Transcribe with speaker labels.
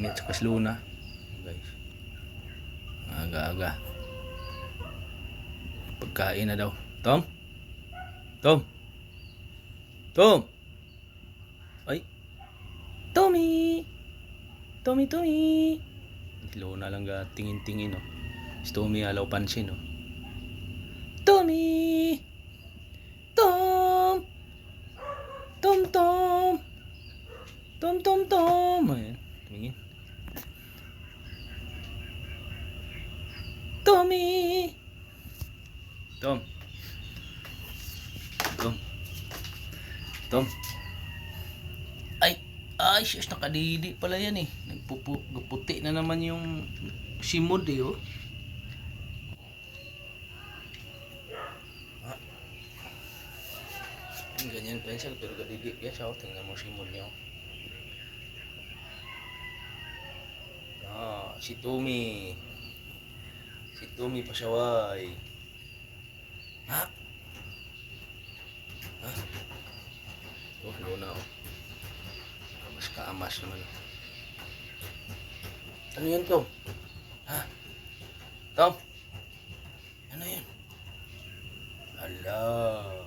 Speaker 1: Tommy at saka Luna. Guys. Aga-aga. Pagkain na daw. Tom? Tom? Tom? Ay. Tommy! Tommy, Tommy! Luna lang ga tingin-tingin, no. Si Tommy alaw pansin, no. Tommy! Tom! Tom, Tom! Tom, Tom, Tom! Ayan, tumingin. Tommy! Tom! Tom! Tom! Ay! Ay, siyas, nakadidi pala yan eh. Nagpuputi na naman yung simod eh, oh. Ganyan pencil pero kadidi ya siya, oh. Tingnan mo simod niya, oh. Ah, si Tommy. Si Tommy pasaway. Ha? Ha? Oh, Luna, oh. Mas kaamas naman. Ano yun, Tom? Ha? Tom? Ano yun? Ala.